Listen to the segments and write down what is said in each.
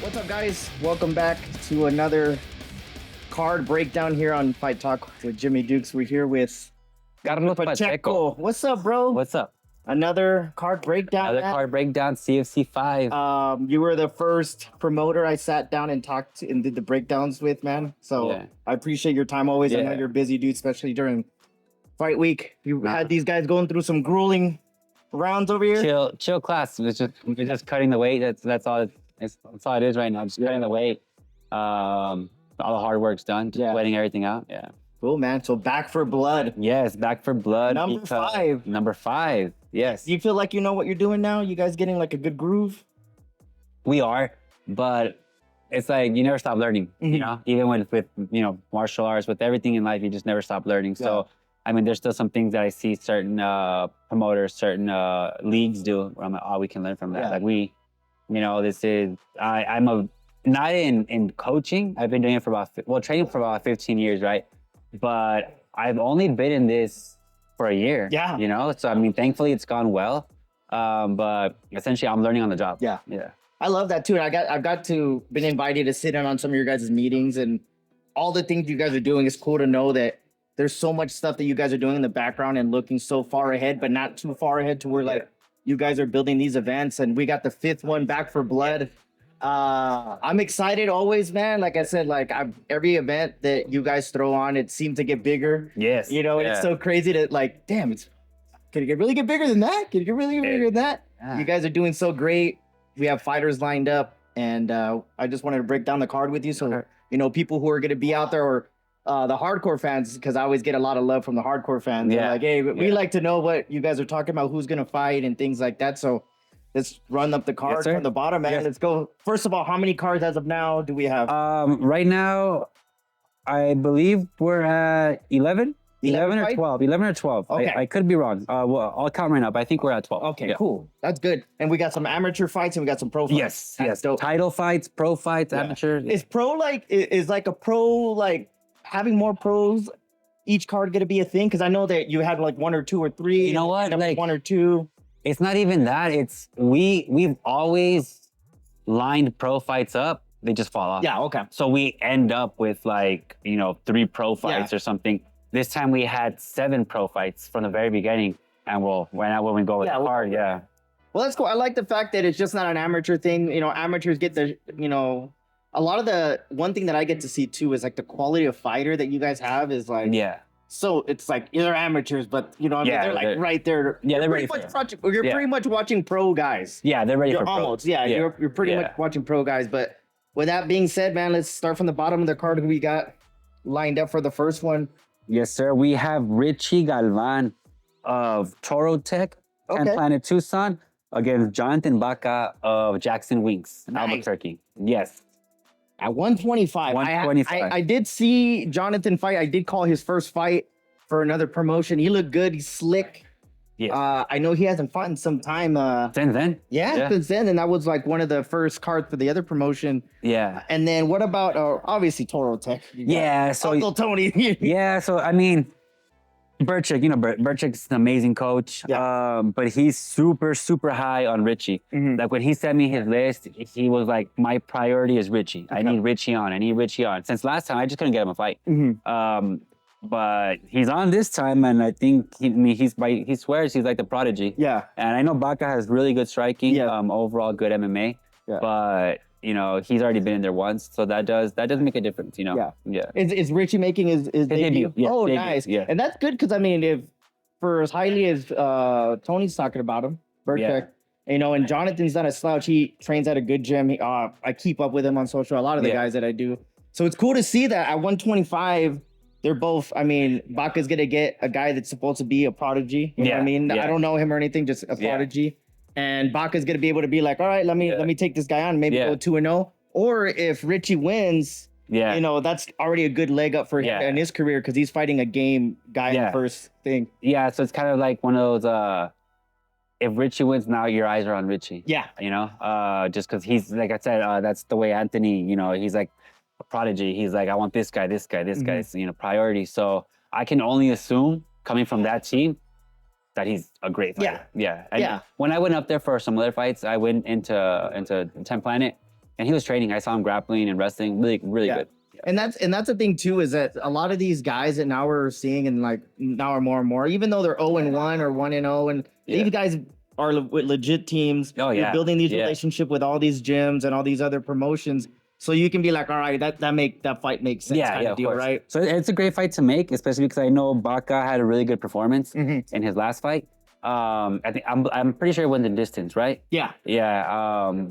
What's up, guys? Welcome back to another card breakdown here on Fight Talk with Jimmy Dukes. We're here with Carlos Pacheco. What's up, bro? What's up? Another card breakdown. Another card breakdown, CFC 5. You were the first promoter I sat down and talked and did the breakdowns with, man. So Yeah. I appreciate your time always. I know Yeah. you're a busy, dude, especially during fight week. You had these guys going through some grueling rounds over here. Chill class. We're just cutting the weight. That's all. That's all it is right now. Just cutting the weight. All the hard work's done. Just waiting everything out. Yeah. Cool, man. So back for blood. Yes, back for blood. Number 5. Number 5. Yes. Do you feel like you know what you're doing now? You guys getting like a good groove? We are, but it's like you never stop learning. Mhm. You know, even with martial arts, with everything in life, you just never stop learning. So. I mean, there's still some things that I see certain promoters, certain leagues do where I'm like, oh, we can learn from that. Yeah. Like I'm not in coaching. I've been doing it for training for about 15 years, right? But I've only been in this for a year. Yeah. You know, so I mean, thankfully it's gone well. But essentially I'm learning on the job. Yeah. Yeah. I love that too. And I've got to been invited to sit in on some of your guys' meetings, and all the things you guys are doing. It's cool to know that there's so much stuff that you guys are doing in the background and looking so far ahead, but not too far ahead to where like you guys are building these events. And we got the 5th one back for blood. I'm excited always, man. Like I said, every event that you guys throw on, it seems to get bigger. Yes. You know, it's so crazy to like, damn, can it really get bigger than that? Can it get really bigger than that? Yeah. You guys are doing so great. We have fighters lined up, and I just wanted to break down the card with you. So, people who are going to be out there, or the hardcore fans, because I always get a lot of love from the hardcore fans. Yeah. They're like, hey, we like to know what you guys are talking about, who's going to fight and things like that. So let's run up the cards from the bottom, man. Yes. Let's go. First of all, how many cards as of now do we have? Right now, I believe we're at 11. 11 or fights? 12. 11 or 12. Okay. I could be wrong. Well, I'll count right now, but I think we're at 12. Okay, Yeah. cool. That's good. And we got some amateur fights and we got some pro fights. Yes, That's yes. dope. Title fights, pro fights, amateur. Is pro is like a pro, like having more pros, each card going to be a thing? Because I know that you had like 1 or 2 or 3. You know what? Like 1 or 2. It's not even that. It's we've always lined pro fights up. They just fall off. Yeah, okay. So we end up with 3 pro fights or something. This time we had 7 pro fights from the very beginning, and right now when we go with the card, Well, that's cool. I like the fact that it's just not an amateur thing. Amateurs get a lot of the one thing that I get to see too is like the quality of fighter that you guys have is like, so it's like they're amateurs, but they're like right there. Yeah, they're pretty ready much you're pretty much watching pro guys. Yeah, they're ready You're for pro. almost, you're pretty much watching pro guys. But with that being said, man, let's start from the bottom of the card we got lined up for the first one. Yes, sir. We have Richie Galvan of Toro Tech and Planet Tucson against Jonathan Baca of Jackson Wings in Albuquerque. Yes. At 125. 125. I did see Jonathan fight. I did call his first fight for another promotion. He looked good. He's slick. Yes. I know he hasn't fought in some time. Since then? Since then. And that was like one of the first cards for the other promotion. Yeah. And then what about, obviously, Toro Tech? So Uncle Tony. So I mean, Burchick, Burchick's an amazing coach. Yeah. But he's super, super high on Richie. Mm-hmm. Like when he sent me his list, he was like, my priority is Richie. I need Richie on. Since last time, I just couldn't get him a fight. Mm-hmm. But he's on this time, and I think he swears he's like the prodigy. Yeah. And I know Baca has really good striking. Yeah. Overall good MMA. Yeah. But he's already been in there once, so that does make a difference. Yeah. Is Richie making his debut? Yeah, oh, debut. nice. Yeah. And that's good because I mean, if for as highly as Tony's talking about him, Burchick, and Jonathan's not a slouch. He trains at a good gym. I keep up with him on social. A lot of the guys that I do. So it's cool to see that at 125. They're both, I mean, Baca's going to get a guy that's supposed to be a prodigy. You know what I mean? I don't know him or anything, just a prodigy. And Baca's going to be able to be like, all right, let me take this guy on, maybe go 2-0. Or if Richie wins, that's already a good leg up for him in his career because he's fighting a game guy in the first thing. Yeah, so it's kind of like one of those, if Richie wins now, your eyes are on Richie. Yeah. Just because he's, like I said, that's the way Anthony, he's like, a prodigy. He's like, I want this guy's, priority. So I can only assume coming from that team that he's a great fighter. And when I went up there for some other fights, I went into 10 Planet and he was training. I saw him grappling and wrestling, really good. And that's the thing too, is that a lot of these guys that now we're seeing and like now are more and more, even though they're 0-1 or 1-0, and these guys are with legit teams. Oh You're building these relationship with all these gyms and all these other promotions. So you can be like, all right, that fight makes sense. Kind of deal, right? So it's a great fight to make, especially because I know Baca had a really good performance in his last fight. I think I'm pretty sure he won the distance, right? Yeah.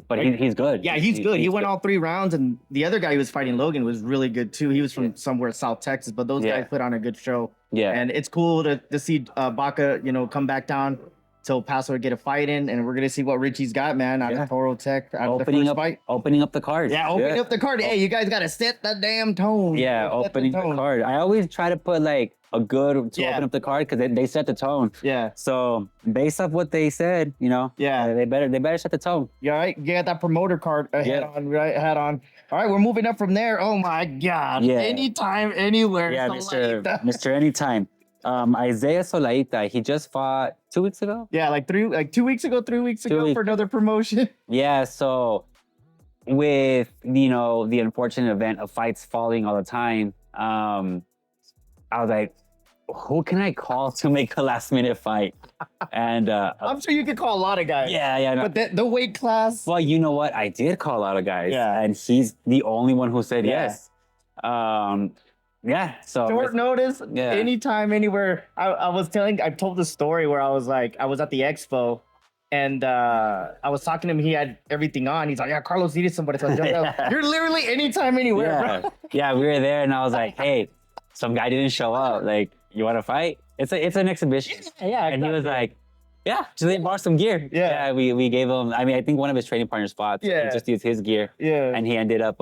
But he's good. Yeah, he's good. He went all 3 rounds, and the other guy who was fighting Logan was really good too. He was from somewhere South Texas, but those guys put on a good show. Yeah, and it's cool to see Baca, come back down till Paso to get a fight in, and we're gonna see what Richie's got, man, out of Toro Tech, opening up the card. Yeah, opening up the card. Hey, you guys gotta set the damn tone. Yeah, opening the card. I always try to put like a good to open up the card because they set the tone. Yeah. So based off what they said, they better set the tone. Yeah, right. You got that promoter card on, right? Hat on. All right, we're moving up from there. Oh my God. Yeah. Anytime, anywhere. Yeah, Mr. Anytime. Isaiah Solaita, he just fought 2 weeks ago. Yeah, like 2 weeks ago, 3 weeks ago for another promotion. Yeah, so with the unfortunate event of fights falling all the time, I was like, who can I call to make a last minute fight? And I'm sure you could call a lot of guys. Yeah. No. But the weight class. Well, you know what? I did call a lot of guys. Yeah. And he's the only one who said yes. So short notice, anytime, anywhere. I told the story where I was like, I was at the expo and I was talking to him. He had everything on. He's like, yeah, Carlos needed somebody. So you're literally anytime, anywhere, bro. Yeah, we were there and I was like, hey, some guy didn't show up. Like, you want to fight? It's an exhibition. Yeah. And he was like, yeah, just they bought some gear. Yeah, we gave him. I mean, I think one of his training partners fought. Yeah, he just used his gear. Yeah, and he ended up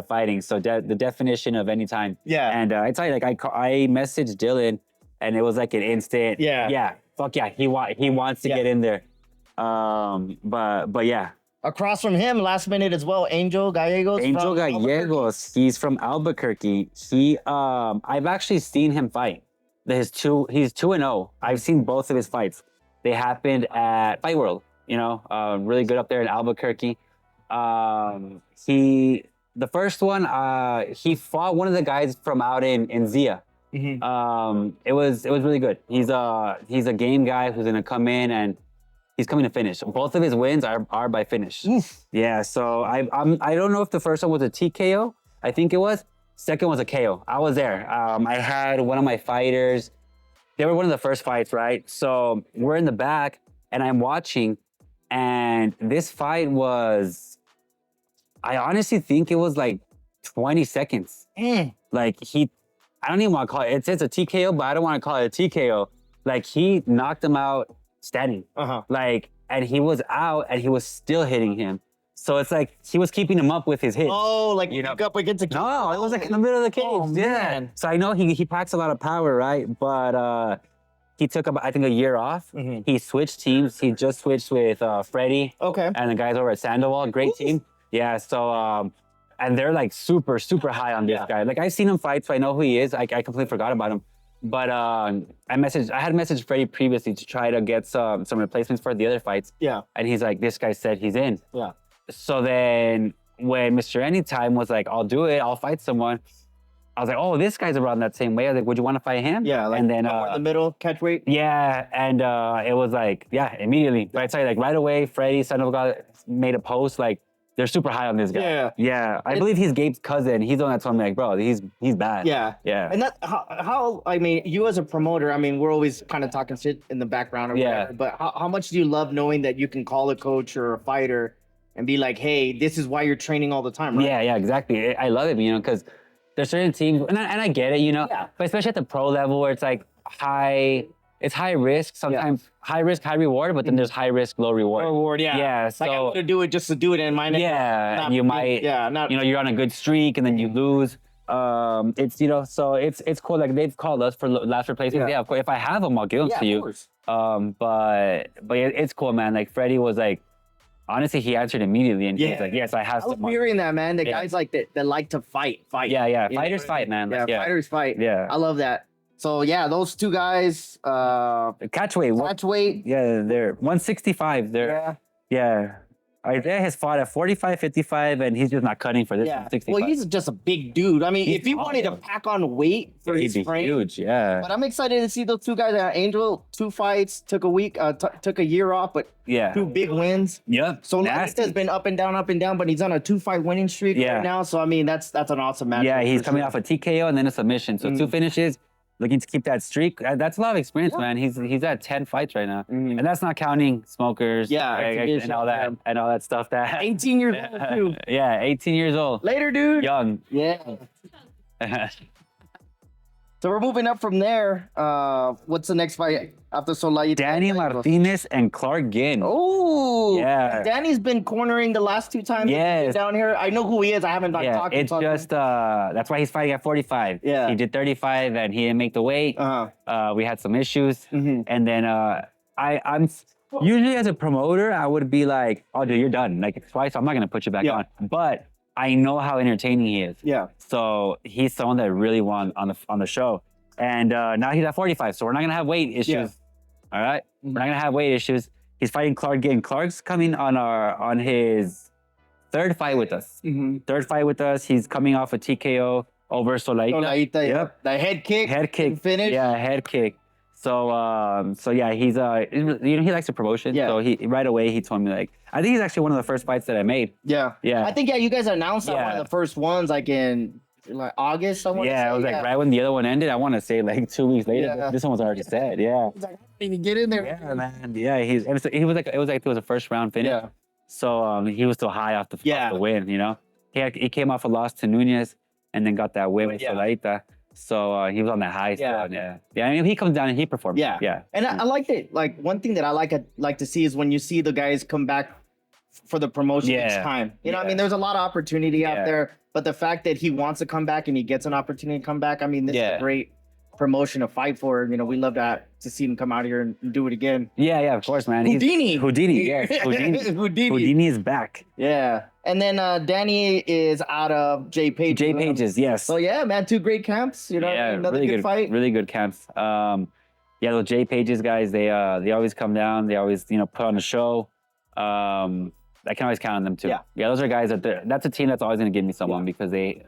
fighting. So the definition of anytime. Yeah, and I tell you, like I messaged Dylan, and it was like an instant. Yeah, fuck yeah, he wants to get in there. But yeah. Across from him, last minute as well, Angel Gallegos. He's from Albuquerque. I've actually seen him fight. He's 2-0. I've seen both of his fights. They happened at Fight World, really good up there in Albuquerque. The first one, he fought one of the guys from out in Zia. Mm-hmm. It was really good. He's a game guy who's gonna come in and he's coming to finish. Both of his wins are by finish. Oof. Yeah, so I don't know if the first one was a TKO. I think it was. Second was a KO. I was there. I had one of my fighters. They were one of the first fights, right? So we're in the back and I'm watching, and this fight was, I honestly think it was like 20 seconds. Like I don't even want to call it, it's a TKO, but I don't want to call it a TKO. Like he knocked him out standing. Like, and he was out and he was still hitting him. So it's like he was keeping him up with his hits. Oh, like up against a cage. No, it was like in the middle of the cage. Oh, man. So I know he packs a lot of power, right? But he took about, I think, a year off. Mm-hmm. He switched teams. He just switched with Freddie. Okay. And the guys over at Sandoval. Great team. Yeah. So and they're like super, super high on this guy. Like I've seen him fight, so I know who he is. I completely forgot about him. But I had messaged Freddie previously to try to get some replacements for the other fights. Yeah. And he's like, this guy said he's in. Yeah. So then when Mr. Anytime was like, I'll do it, I'll fight someone, I was like, oh, this guy's around that same way. I was like, would you want to fight him? Yeah, like and then, in the middle, catch weight? Yeah, and it was like, yeah, immediately. But I tell you, like right away, Freddie, son of God, made a post, like, they're super high on this guy. Yeah. Yeah, I believe he's Gabe's cousin. He's the one that told me, like, bro, he's bad. Yeah. Yeah. And that, how, I mean, you as a promoter, I mean, we're always kind of talking shit in the background or whatever, but how much do you love knowing that you can call a coach or a fighter and be like, hey, this is why you're training all the time, right? Yeah, exactly. I love it, because there's certain teams, and I get it, but especially at the pro level where it's like it's high risk, sometimes high risk, high reward, but then there's high risk, low reward. Low reward, yeah. Yeah, so. Like I'm gonna do it just to do it and mine. Yeah, you might, you're on a good streak and then you lose. It's, so it's cool. Like they've called us for last replacements. Yeah, of course, if I have them, I'll give them to you. Course. But it's cool, man. Like Freddie was like, honestly, he answered immediately, and he's like, "Yes, I have." I was hearing that, man. The guys like that like to fight. Yeah. Fighters fight, man. Yeah, fighters fight. Yeah, I love that. So yeah, those two guys. Catch weight. Yeah, they're 165. Yeah. Isaiah has fought at 45, 55, and he's just not cutting for this one, 65. Well, he's just a big dude. I mean, He's if he wanted to awesome. pack on weight for He'd his be frame, huge, yeah. but I'm excited to see those two guys. Angel, 2 fights, took a week, took a year off, but Yeah. 2 big wins. Yep. So has been up and down, but he's on a 2-fight winning streak right now. So I mean, that's an awesome match. Yeah, he's coming off a TKO and then a submission. So 2 finishes, looking to keep that streak. That's a lot of experience, man. He's at 10 fights right now. And that's not counting smokers and all that stuff. That 18 years old too. Yeah, 18 years old. Later, dude. Young. Yeah. So we're moving up from there. What's the next fight after Solay? Danny Martinez and Clark Ginn. Oh, Yeah. Danny's been cornering the last 2 times he's Yes. been down here. I know who he is. I haven't talked to him. It's just that's why he's fighting at 45. Yeah. He did 35 and he didn't make the weight. We had some issues, and then I'm usually as a promoter I would be like, oh dude, you're done. Like twice, I'm not gonna put you back on. But I know how entertaining he is. Yeah. So he's someone that really won on the show, and now he's at 45. So we're not gonna have weight issues. Yeah. All right, we're not gonna have weight issues. He's fighting Clark Ginn. Clark's coming on his 3rd fight with us. 3rd fight with us. He's coming off a TKO over Solaita. Yep. The head kick. Finish. Yeah, head kick. So yeah, he's he likes the promotion. Yeah. So he right away he told me, like, I think he's actually one of the first fights that I made. Yeah. Yeah. I think you guys announced that one of the first ones like in August. It was like right when the other one ended. I want to say like 2 weeks later. Yeah. This one was already said. Yeah. He's like, I didn't even get in there. Yeah, man. Yeah, it was a first round finish. Yeah. So he was still high off the win. You know, he came off a loss to Nunez and then got that win with Solaita. So he was on that high still. Yeah. I mean, he comes down and he performs. Yeah. Yeah. And I liked it. Like one thing that I like to see is when you see the guys come back for the promotion each time. You know, I mean, there's a lot of opportunity out there, but the fact that he wants to come back and he gets an opportunity to come back, I mean, this is a great promotion to fight for. You know, we love to see him come out here and do it again. Yeah, of course, man. Houdini, yes. Houdini is back. Yeah. And then Danny is out of J Pages. Yes. So yeah, man, 2 great camps. You know, another really good fight. Really good camps. Those J Pages guys, they always come down. They always put on a show. I can always count on them too. Yeah, those are guys that's a team that's always going to give me someone because they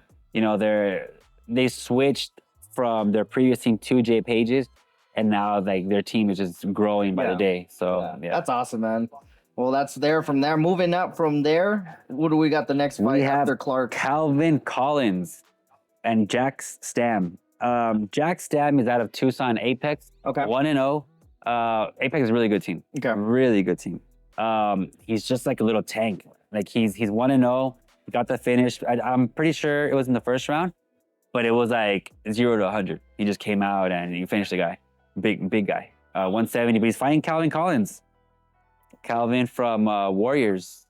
switched from their previous team to J Pages, and now like their team is just growing by the day. So that's awesome, man. Well, that's there from there. Moving up from there, what do we got the next fight we have after Clark? Calvin Collins and Jack Stam. Jack Stam is out of Tucson Apex. Okay. 1-0. Apex is a really good team. Okay. Really good team. He's just like a little tank. Like he's 1-0. He got the finish. I'm pretty sure it was in the first round, but it was like 0 to 100. He just came out and he finished the guy. Big guy. 170, but he's fighting Calvin Collins. Calvin from Warriors.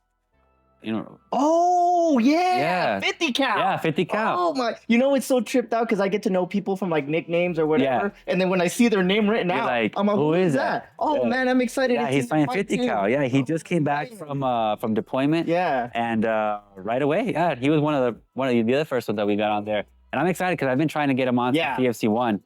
Oh, yeah. Yeah. 50 cal. Yeah, 50 cal. Oh, my. You know, it's so tripped out because I get to know people from like nicknames or whatever. Yeah. And then when I see their name written out, like, I'm like, who is that? Oh, man, I'm excited. Yeah, he's fighting 50 cal. Yeah, he just came back from deployment. Yeah. And right away, he was one of the other first ones that we got on there. And I'm excited because I've been trying to get him on CFC 1.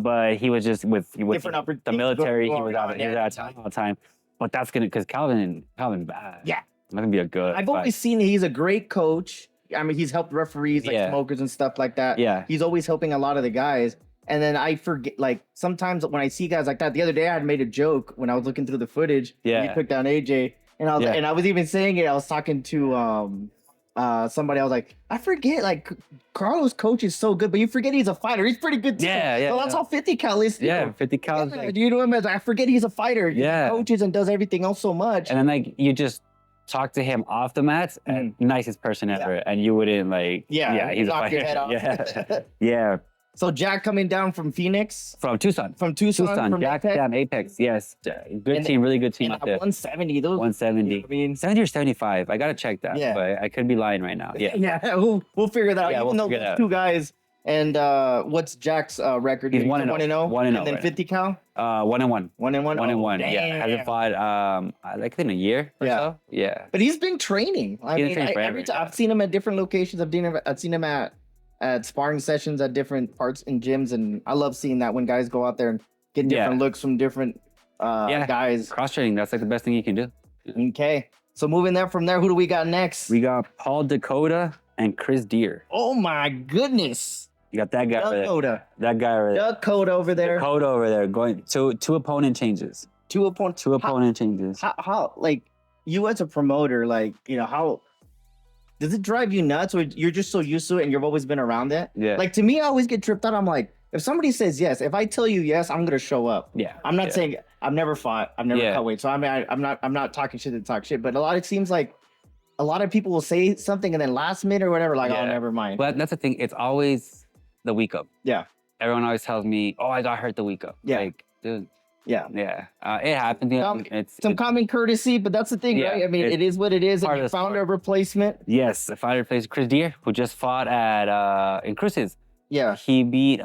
But he was just with the military. He was out of town all the time. But that's because Calvin's bad. Yeah. That's gonna be a good I've always seen he's a great coach. I mean, he's helped referees like smokers and stuff like that. Yeah. He's always helping a lot of the guys. And then I forget, like, sometimes when I see guys like that, the other day I had made a joke when I was looking through the footage. Yeah. He took down AJ. And I was even saying it. I was talking to somebody. I was like, I forget, like, Carlos' coach is so good, but you forget he's a fighter. He's pretty good too. Yeah. So that's how 50 cal is. Yeah, 50 cal. Yeah, you know him as I forget he's a fighter. Yeah. He coaches and does everything else so much. And then like you just talk to him off the mats, and nicest person ever, and you wouldn't like. Yeah, he's a fighter. Your head off. Yeah. So Jack coming down from Phoenix. From Tucson. From Jack Stam Apex. Yes. Good team, really good team out there. 170. Those 170. I mean, 70 or 75. I gotta check that. Yeah. But I could be lying right now. Yeah. Yeah. We'll figure that out. Yeah, Even though those 2 guys. And what's Jack's record? He's 1-0. 1-0. And then right 50 cal. 1-1. 1-1. 1-1. Yeah. Hasn't fought like in a year or so. Yeah. But he's been training. I mean, every time I've seen him at different locations. I've seen him at sparring sessions at different parts in gyms, and I love seeing that when guys go out there and get different looks from different guys. Cross training. That's like the best thing you can do. Okay. So moving there from there, who do we got next? We got Paul Dakota and Chris Deere. Oh my goodness. You got that guy over there. Dakota. That guy over there. Dakota over there. Dakota over there going two opponent changes. Two opponents. Two opponent changes. How like you as a promoter, like, you know, how does it drive you nuts or you're just so used to it and you've always been around it? Yeah. Like to me, I always get tripped out. I'm like, if somebody says yes, if I tell you yes, I'm gonna show up. Yeah. I'm not saying I've never fought, I've never Yeah. cut weight. So I mean I'm not talking shit to talk shit, but it seems like a lot of people will say something and then last minute or whatever, like, oh, never mind. But that's the thing, it's always the week up. Yeah. Everyone always tells me, oh, I got hurt the week up. Yeah. Like, dude. Yeah. Yeah. It happens. You know, it's some common courtesy, but that's the thing, right? I mean, it is what it is. And you found a replacement. Yes, I found a replacement. Chris Deere, who just fought at in Cruces. Yeah. He beat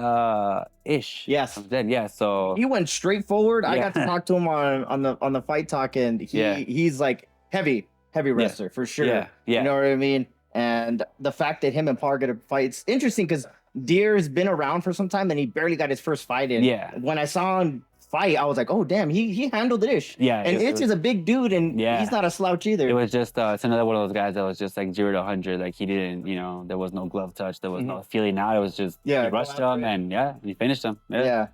Ish. Yes. Then yeah, so he went straight forward. I Yeah. got to talk to him on the Fight Talk, and he's like heavy wrestler for sure. Yeah. Yeah. You know what I mean? And the fact that him and Paul get a fight, it's interesting because Deere's been around for some time and he barely got his first fight in. Yeah. When I saw him fight, I was like, oh damn, he handled Ish. Yeah, And Ish is a big dude, and he's not a slouch either. It was just it's another one of those guys that was just like 0 to 100. Like he didn't, you know, there was no glove touch, there was no feeling out. It was just he rushed him and he finished him. Yeah.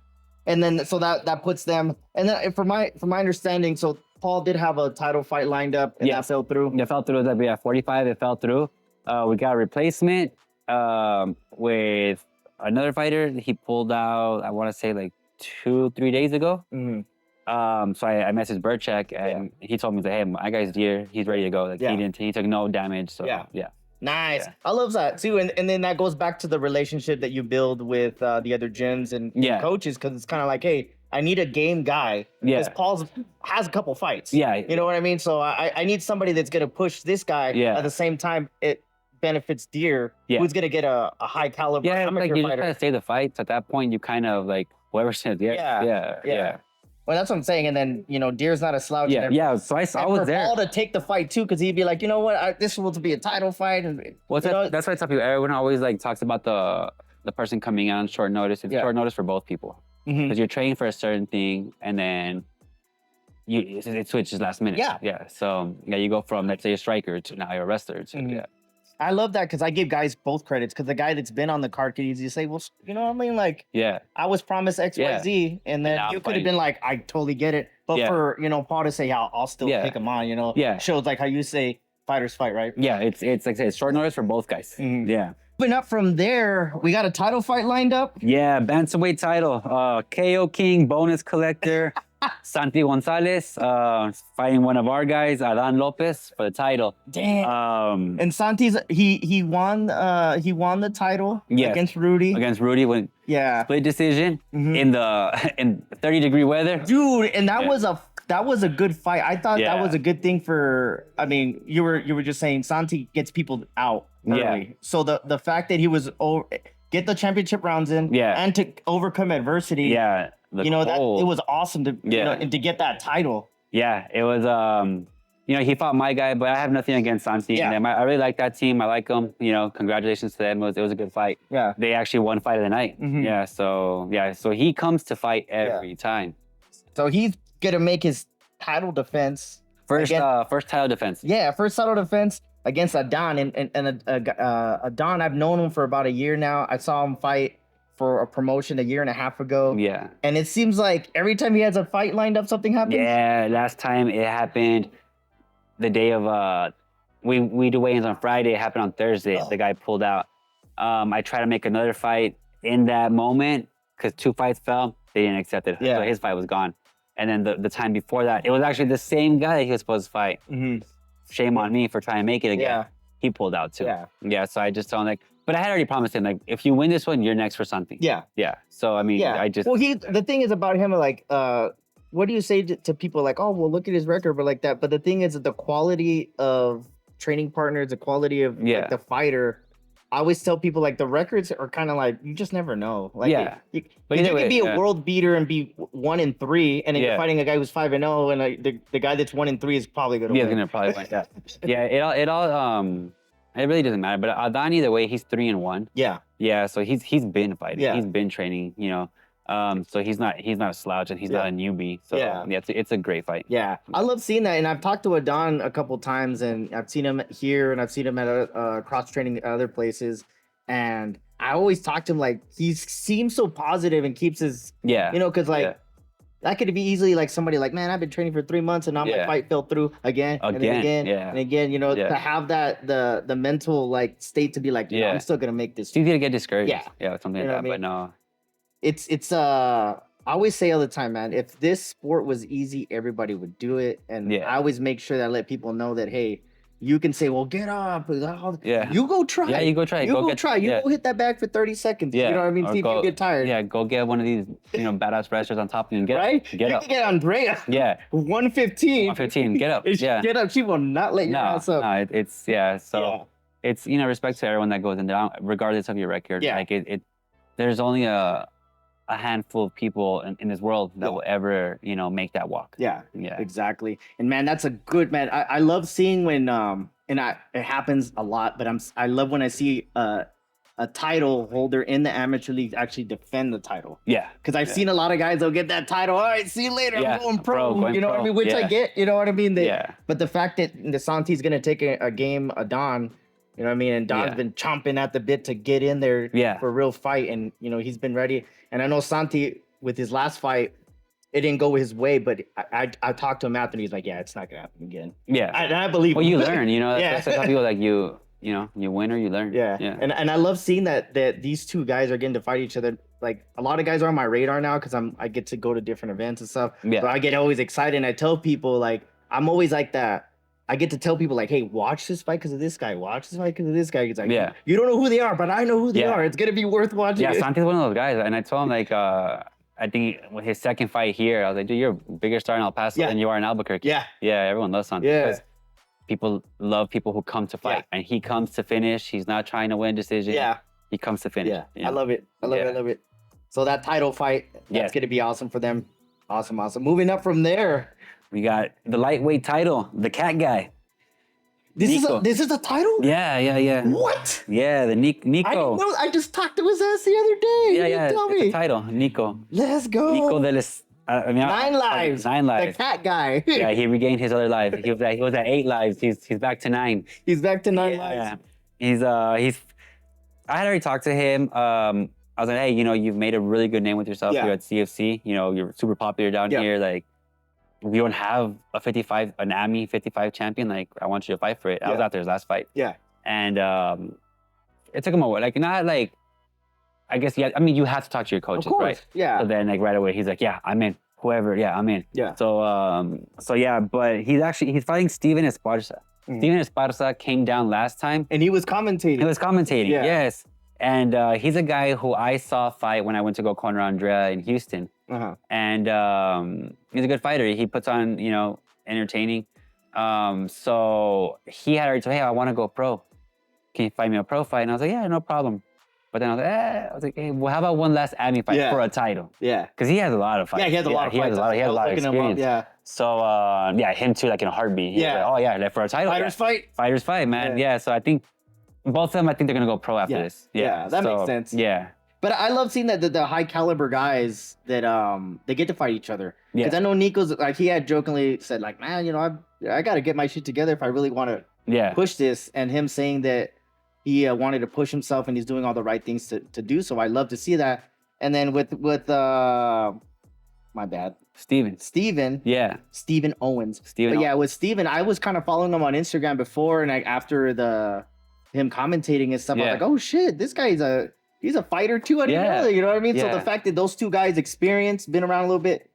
And then so that puts them, and then from my understanding, so Paul did have a title fight lined up and that fell through. It fell through. That 45. It fell through. We got a replacement with another fighter. He pulled out, I want to say like 2-3 days ago. Mm-hmm. So I messaged Burchek and he told me that, hey, my guy's Deere, he's ready to go. Like he took no damage. So yeah. Nice. Yeah. I love that too. And then that goes back to the relationship that you build with the other gyms and coaches, because it's kind of like, hey, I need a game guy. Because Paul has a couple fights. Yeah. You know what I mean? So I need somebody that's going to push this guy. Yeah. At the same time, it benefits Deere, who's going to get a high caliber amateur like you fighter. just gotta stay the fights. At that point, you kind of like, whoever says, yeah. Well, that's what I'm saying. And then, you know, Deere's not a slouch. Yeah. So I was there. Paul to take the fight too, because he'd be like, you know what, this will be a title fight. And that's why I tell people. Everyone always like talks about the person coming out on short notice. It's short notice for both people, because you're training for a certain thing, and then it switches last minute. Yeah. So you go from, let's say, a striker to now you're a wrestler. To, I love that, because I give guys both credits, because the guy that's been on the card could easily say, well, you know what I mean? Like, I was promised XYZ, and then you could have been like, I totally get it. But for, you know, Paul to say, I'll still pick him on, you know, shows like how you say fighters fight, right? Yeah, it's like I said, it's short notice for both guys. Yeah. But up from there, we got a title fight lined up. Yeah, bantamweight title. KO King, bonus collector. Santi Gonzalez fighting one of our guys, Adan Lopez, for the title. Damn. And Santi's he won the title against Rudy. Against Rudy when split decision in 30-degree weather. Dude, and that was a good fight. I thought that was a good thing for, I mean, you were just saying Santi gets people out early. Yeah. So the fact that he was get the championship rounds in and to overcome adversity. Yeah. That it was awesome to to get that title. Yeah, it was. He fought my guy, but I have nothing against Santi. Yeah. And I really like that team. I like them. You know, congratulations to them. It was a good fight. Yeah, they actually won fight of the night. Yeah, so he comes to fight every time. So he's gonna make his title defense first title defense. Yeah, first title defense against Adan, and Adan, I've known him for about a year now. I saw him fight for a promotion a year and a half ago. Yeah. And it seems like every time he has a fight lined up, something happens. Yeah, last time it happened the day of we do weigh-ins on Friday, it happened on Thursday. The guy pulled out. I tried to make another fight in that moment because 2 fights fell. They didn't accept it. So his fight was gone. And then the time before that, it was actually the same guy that he was supposed to fight. Shame on me for trying to make it again. Yeah. He pulled out too. Yeah, so I just told him, like, but I had already promised him, like, if you win this one, you're next for something. Yeah. So, I mean, I just... Well, the thing is about him, like, what do you say to people like, oh, well, look at his record, but like that. But the thing is that the quality of training partners, the quality of like, the fighter, I always tell people, like, the records are kind of like, you just never know. Like, you can be a world beater and be 1-3, and then you're fighting a guy who's 5-0, and like, the guy that's 1-3 is probably going to win. Yeah, going to probably win. It really doesn't matter. But Adan, either way, he's 3-1. Yeah, so he's been fighting. Yeah. He's been training, you know. So he's not a slouch and he's not a newbie. So Yeah. it's a great fight. Yeah, I love seeing that, and I've talked to Adon a couple times, and I've seen him here, and I've seen him at cross training at other places, and I always talk to him like he seems so positive and keeps his because like that could be easily like somebody like, man, I've been training for 3 months and now my fight fell through again and again and again, to have that the mental like state to be like, I'm still gonna make this. It's easy to get discouraged. Yeah, something like that, but no. It's I always say all the time, man, if this sport was easy, everybody would do it. And I always make sure that I let people know that, hey, you can say, well, get up. You go try. Yeah, you go try. You go try. You go hit that bag for 30 seconds. You know what I mean? Or see if you get tired. Yeah, go get one of these, badass wrestlers on top of you and get up. Get up. You can get Andrea. Yeah. 115. 115. Get up. Yeah. Get up. She will not let you ass up. No, it's, so it's, respect to everyone that goes in there, regardless of your record. Yeah. Like, there's only a handful of people in this world that will ever, make that walk. Yeah, exactly. And man, that's a good man. I love seeing when it happens a lot, but I love when I see a title holder in the amateur league actually defend the title. Yeah, because I've seen a lot of guys they'll get that title. All right, see you later. I'm going pro. What I mean? Which I get. You know what I mean? But the fact that Santi's gonna take a game, Don. You know what I mean? And Don's been chomping at the bit to get in there for a real fight. And, he's been ready. And I know Santi, with his last fight, it didn't go his way. But I talked to him after, and he's like, yeah, it's not going to happen again. Yeah. And I believe him. Well, you learn, That's how people like you win or you learn. Yeah. And I love seeing that these two guys are getting to fight each other. Like, a lot of guys are on my radar now because I get to go to different events and stuff. Yeah. But I get always excited. And I tell people, like, I'm always like that. I get to tell people like, hey, watch this fight because of this guy. Watch this fight because of this guy. It's like, you don't know who they are, but I know who they are. It's going to be worth watching. Yeah, Santi's one of those guys. And I told him, like, I think with his second fight here, I was like, dude, you're a bigger star in El Paso than you are in Albuquerque. Yeah. Yeah, everyone loves Santi. Yeah. Because people love people who come to fight. Yeah. And he comes to finish. He's not trying to win decision. Yeah. He comes to finish. Yeah. I love it. I love it. So that title fight, that's going to be awesome for them. Awesome. Moving up from there. We got the lightweight title, the cat guy. This is a title? Yeah. What? Yeah, the Nico. I didn't know. I just talked to his ass the other day. Yeah. Tell me. It's a title, Nico. Let's go. Nico de los, 9 lives. 9 lives. The cat guy. Yeah, he regained his other life. He was at 8 lives. He's back to 9. He's back to 9 lives. Yeah. He's. I had already talked to him. I was like, hey, you've made a really good name with yourself. You're at CFC. You're super popular down here. Like, we don't have an AMI 55 champion. Like, I want you to fight for it. I was out there his last fight. Yeah. And it took him a while. Like, not like, I guess, you have to talk to your coaches, right? Yeah. So then, like, right away, he's like, yeah, I'm in. Whoever, I'm in. Yeah. So yeah, but he's fighting Steven Esparza. Steven Esparza came down last time. And he was commentating. Yes. And he's a guy who I saw fight when I went to go corner Andrea in Houston. And he's a good fighter. He puts on, entertaining. So he had already told, hey, I want to go pro. Can you fight me a pro fight? And I was like, yeah, no problem. But then I was like, hey, well, how about one last AMI fight for a title? Yeah. Because he has a lot of fights. Yeah, he has a lot of fights. He has a lot of experience. Yeah. So, him too, like in a heartbeat. He's like, oh, yeah, like for a title. Fighters fight, man. Yeah. So I think both of them, they're going to go pro after this. Yeah, that makes sense. Yeah. But I love seeing that the high caliber guys that they get to fight each other. Because I know Nico's like he had jokingly said like, man, I got to get my shit together if I really want to push this. And him saying that he wanted to push himself and he's doing all the right things to do so. I love to see that. And then with my bad, Steven. Yeah. Steven Owens. With Steven, I was kind of following him on Instagram before and after him commentating and stuff. I was like, oh shit, this guy's he's a fighter too. I didn't know that, you know what I mean? So the fact that those two guys experienced, been around a little bit,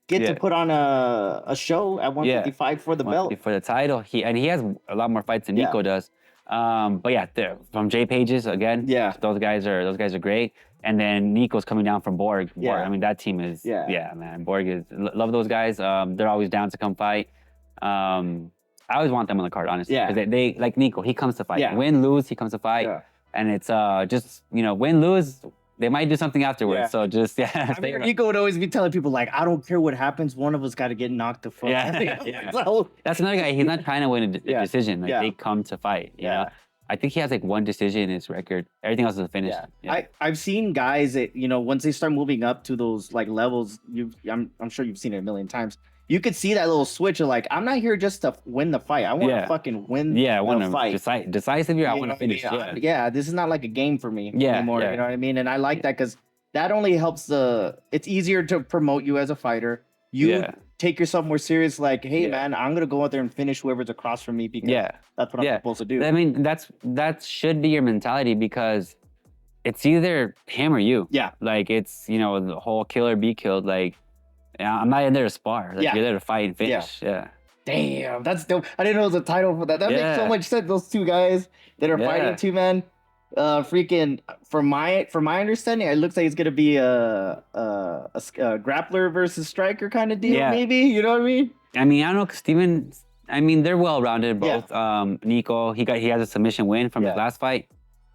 get to put on a show at 155 for the belt. For the title. He has a lot more fights than Nico does. But from J Pages again. Yeah. Those guys are great. And then Nico's coming down from Borg. I mean, that team is man. Borg is love those guys. They're always down to come fight. I always want them on the card, honestly. Yeah. Because they like Nico, he comes to fight. Yeah. Win, lose, he comes to fight. Yeah. And it's just, win, lose, they might do something afterwards. Yeah. So just, Nico would always be telling people, like, I don't care what happens. One of us got to get knocked the fuck out. That's another guy. He's not trying to win a decision. Like, they come to fight, you know? I think he has like one decision in his record. Everything else is a finish. Yeah. I've seen guys that, you know, once they start moving up to those like levels, I'm sure you've seen it a million times. You could see that little switch of like, I'm not here just to win the fight. I want to fucking win I want the fight. Decisive here. I want to finish. Yeah, this is not like a game for me anymore. Yeah. You know what I mean? And I like that because that only helps it's easier to promote you as a fighter. You take yourself more serious, like, hey man, I'm gonna go out there and finish whoever's across from me because that's what I'm supposed to do. I mean, that should be your mentality because it's either him or you. Yeah. Like it's, you know, the whole kill or be killed. Like, I'm not in there to spar. Like you're there to fight and finish. Yeah. Damn, that's dope. I didn't know there was a title for that. That makes so much sense. Those two guys that are fighting two men. Freaking from my understanding, it looks like it's gonna be a grappler versus striker kind of deal, maybe. You know what I mean? I mean, I don't know, 'cause Steven, I mean, they're well rounded both. Nico, he has a submission win from his last fight.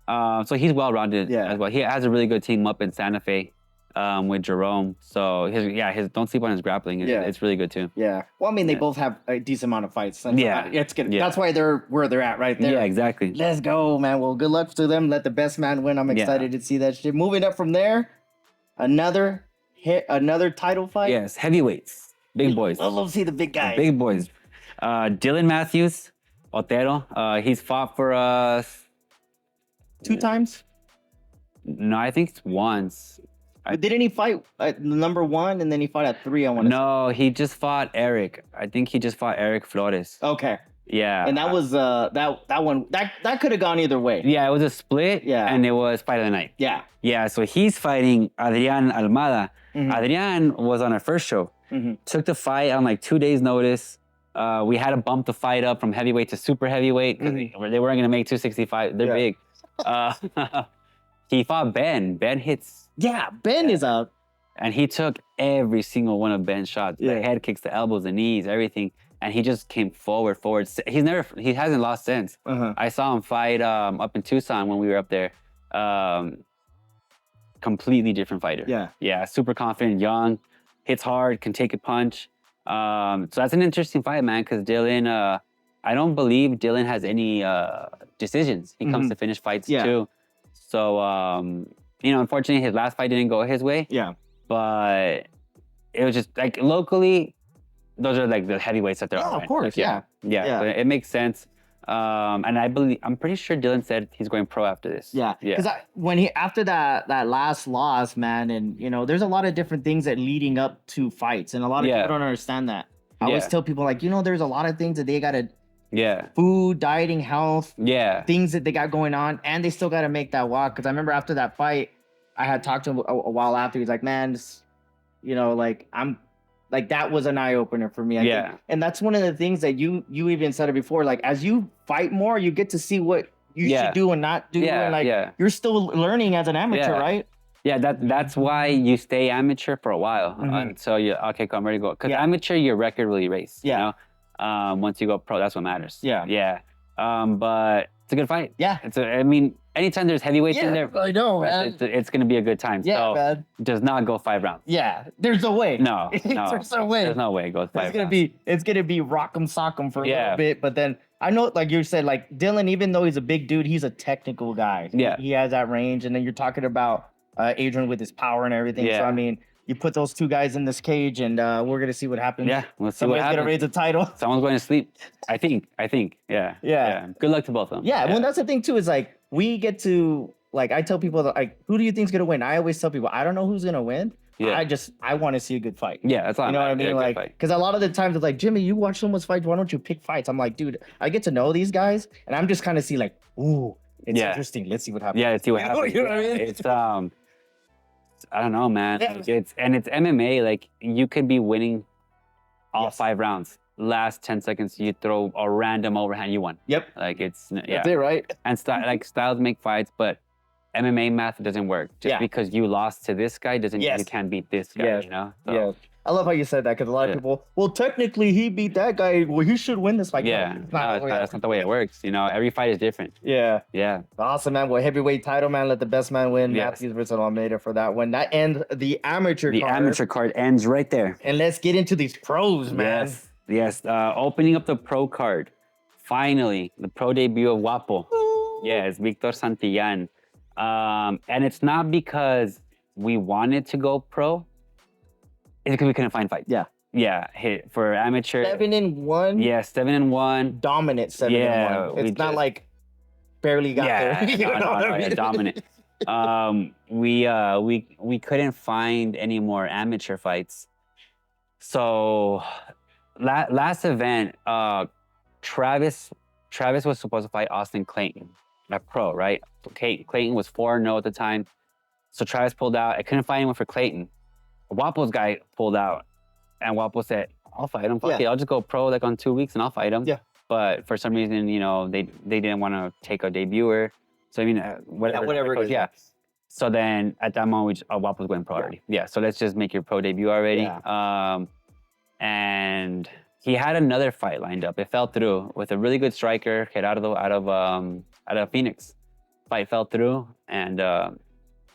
So he's well rounded as well. He has a really good team up in Santa Fe. With Jerome, so his don't sleep on his grappling. It's really good too. Yeah, well, I mean, they both have a decent amount of fights. It's good. That's why they're where they're at right there. Yeah, exactly. Let's go, man. Well, good luck to them. Let the best man win. I'm excited to see that shit. Moving up from there, another title fight. Yes, heavyweights, big boys. I love to see the big guys. Big boys. Dylan Matthews, Otero. He's fought for us 2 times. No, I think it's once. Didn't he fight at number 1 and then he fought at 3? No, he just fought Eric. I think he just fought Eric Flores. Okay. Yeah. And that was that one that could have gone either way. Yeah, it was a split. Yeah. And it was fight of the night. Yeah. Yeah. So he's fighting Adrian Almada. Adrian was on our first show. Took the fight on like 2 days' notice. We had to bump the fight up from heavyweight to super heavyweight because they weren't gonna make 265. They're big. He fought Ben. Ben hits. Yeah, Ben is out. And he took every single one of Ben's shots. The head kicks, the elbows, the knees, everything. And he just came forward. He hasn't lost since. I saw him fight up in Tucson when we were up there. Completely different fighter. Yeah, super confident, young, hits hard, can take a punch. So that's an interesting fight, man, because Dylan, I don't believe Dylan has any decisions. He comes to finish fights too. So, you know, unfortunately, his last fight didn't go his way. Yeah. But it was just like locally, those are like the heavyweights that they're on. Of course, like, yeah. So it makes sense. And I'm pretty sure Dylan said he's going pro after this. Yeah. Because after that last loss, man, and you know, there's a lot of different things that leading up to fights, and a lot of people don't understand that. I always tell people, like, you know, there's a lot of things that they gotta. Food, dieting, health. Things that they got going on, and they still got to make that walk. Because I remember after that fight, I had talked to him a while after. He's like, man, you know, like that was an eye opener for me. I think. And that's one of the things that you even said it before. Like, as you fight more, you get to see what you should do and not do. And like, you're still learning as an amateur, right? Yeah, that's why you stay amateur for a while until you I'm ready to go. Because amateur, your record will erase. You know? Once you go pro, that's what matters. But it's a good fight. I mean, anytime there's heavyweights in there, I know, man. It's gonna be a good time. So man. Does not go 5 rounds. There's no way. No, there's no way. There's no way it goes 5 rounds. It's gonna be rock'em sock'em for a little bit, but then I know, like you said, like Dylan, even though he's a big dude, he's a technical guy. He has that range, and then you're talking about Adrian with his power and everything. So I mean, you put those two guys in this cage, and we're gonna see what happens. We'll see Somebody's what happens. gonna raise the title. Someone's going to sleep. I think. Yeah. Good luck to both of them. Well, that's the thing too. Is like we get to like I tell people that, like, who do you think's gonna win? I always tell people I don't know who's gonna win. I want to see a good fight. That's all. You know what I mean? Like, because a lot of the times it's like, Jimmy, you watch someone's fight. Why don't you pick fights? I'm like, dude, I get to know these guys, and I'm just kind of see like, ooh, it's interesting. Let's see what happens. Let's see what happens. You know what I mean? It's I don't know, man. Like, it's MMA. Like, you could be winning all 5 rounds. Last 10 seconds, you throw a random overhand, you won. Like, it's That's it, right? And styles make fights, but MMA math doesn't work. Just because you lost to this guy doesn't mean you can't beat this guy. You know? So, I love how you said that, because a lot of people, well, technically he beat that guy. Well, he should win this fight. That's not the way it works. You know, every fight is different. Awesome, man. Well, heavyweight title, man. Let the best man win. Matthews versus Almeida for that one. That ends the amateur card. The amateur card ends right there. And let's get into these pros, man. Yes. Opening up the pro card. Finally, the pro debut of Wapo. Yeah, it's Victor Santillan. And it's not because we wanted to go pro. It's because we couldn't find fights. Yeah. Yeah, for amateur. 7-1. Yeah, 7-1. Dominant 7-1. Yeah, It's not like barely got there. You know what I mean? Dominant. We couldn't find any more amateur fights. So last event, Travis was supposed to fight Austin Clayton, a pro, right? Clayton was 4-0 at the time. So Travis pulled out. I couldn't find anyone for Clayton. Wapo's guy pulled out, and Wapo said, "I'll fight him. Fuck it, I'll just go pro like on 2 weeks and I'll fight him." Yeah. But for some reason, you know, they didn't want to take a debuter. So I mean, whatever it is. Yeah. So then at that moment, Wapo was going pro already. Yeah. So let's just make your pro debut already. Yeah. And he had another fight lined up. It fell through with a really good striker, kid out of Phoenix. Fight fell through, and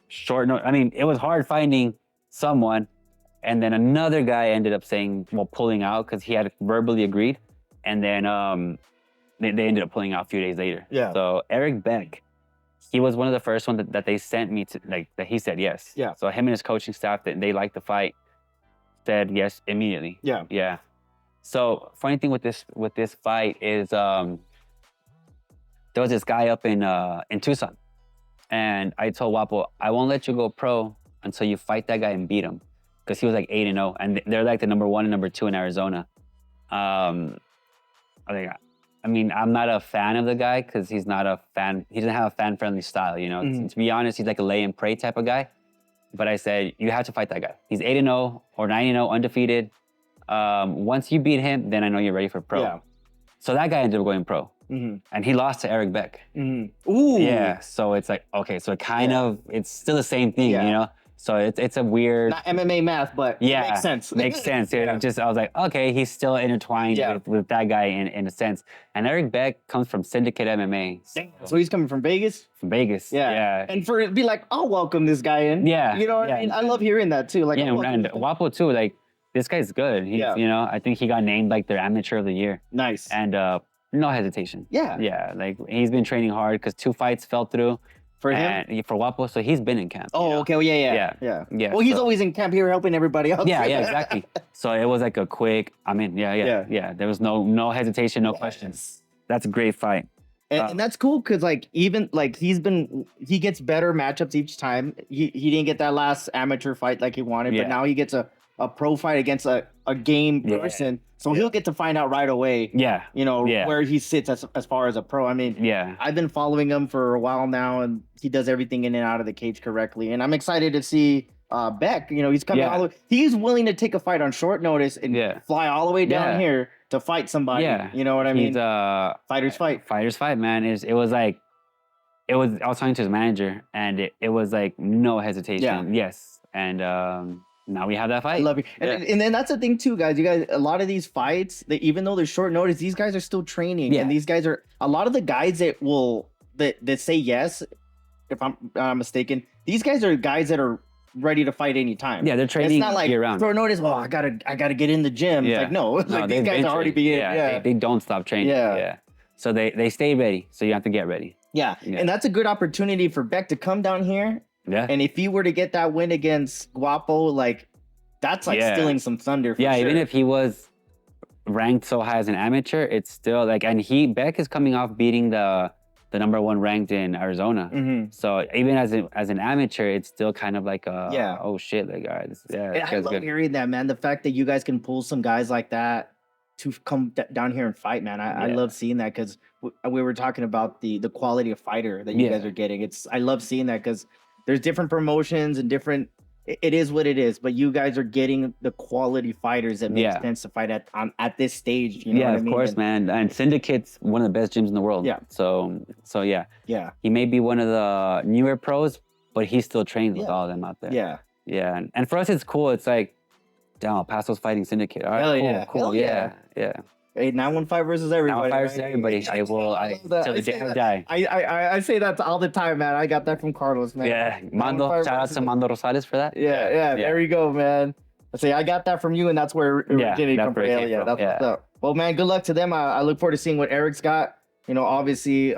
short note. I mean, it was hard finding someone, and then another guy ended up pulling out because he had verbally agreed, and then they ended up pulling out a few days later. Yeah. So Eric Beck, he was one of the first ones that they sent me to, like, that he said yes. Yeah. So him and his coaching staff, that they liked the fight, said yes immediately. Yeah. Yeah. So funny thing with this fight is there was this guy up in Tucson, and I told Wapo, I won't let you go pro until you fight that guy and beat him, because he was like 8-0, and they're like the number 1 and number 2 in Arizona. I mean, I'm not a fan of the guy because he's not a fan. He doesn't have a fan-friendly style, you know. To be honest, he's like a lay and pray type of guy. But I said, you have to fight that guy. He's 8-0 or 9-0, undefeated. Once you beat him, then I know you're ready for pro. Yeah. So that guy ended up going pro. And he lost to Eric Beck. Ooh. Yeah, so it's like, okay, so it's still the same thing, you know? So it's a weird... Not MMA math, but it makes sense. Makes sense. I was like, okay, he's still intertwined with that guy in a sense. And Eric Beck comes from Syndicate MMA. So he's coming from Vegas? From Vegas, yeah. And for it to be like, I'll welcome this guy in. Yeah. You know what I mean? I love hearing that too. Like, and Wapo too, like, this guy's good. He's, you know, I think he got named like their amateur of the year. Nice. And no hesitation. Yeah. Yeah, like he's been training hard because 2 fights fell through. For him? For Wapo, so he's been in camp. Oh, you know? okay. Well, yeah. Well, he's always in camp here helping everybody else. Yeah, exactly. So it was like a quick, I mean, there was no hesitation, no questions. That's a great fight. And that's cool because like even like he gets better matchups each time. He didn't get that last amateur fight like he wanted, but now he gets a pro fight against a game person. So he'll get to find out right away. You know, where he sits as far as a pro. I mean, I've been following him for a while now, and he does everything in and out of the cage correctly. And I'm excited to see Beck. You know, he's coming all the way. He's willing to take a fight on short notice and fly all the way down here to fight somebody. You know what I mean? Fighters fight. Fighters fight, man. I was talking to his manager, and it was like no hesitation. Yes. And now we have that fight. I love you. And then that's the thing too, guys. You guys, a lot of these fights, even though they're short notice, these guys are still training. And these guys are, a lot of the guys that say yes, if I'm not mistaken, these guys are guys that are ready to fight anytime. Yeah, they're training year round. It's not like short notice, well, I gotta get in the gym. It's like, no, like these guys are already being, they don't stop training. So they stay ready. So you have to get ready. And that's a good opportunity for Beck to come down here. And if he were to get that win against Guapo, like that's like stealing some thunder. For sure. Even if he was ranked so high as an amateur, it's still like, and Beck is coming off beating the number 1 ranked in Arizona. So even as an amateur, it's still kind of like oh shit, like guys, I love hearing that, man. The fact that you guys can pull some guys like that to come down here and fight, man. I love seeing that because we were talking about the quality of fighter that you guys are getting. I love seeing that because there's different promotions and different. It is what it is, but you guys are getting the quality fighters that make sense to fight at this stage. You know what I mean? Of course, man. And Syndicate's one of the best gyms in the world. So he may be one of the newer pros, but he still trains with all of them out there. And for us, it's cool. It's like, damn, Paso's fighting Syndicate. All right, cool. Yeah. Hey, 915 versus everybody. 915 versus everybody. I will. Till the day I die. I say that all the time, man. I got that from Carlos, man. Yeah, shout out to Mando Rosales for that. Yeah. There you go, man. I say I got that from you, and that's where it originated from. That's what's up. Well, man, good luck to them. I look forward to seeing what Eric's got. You know, obviously,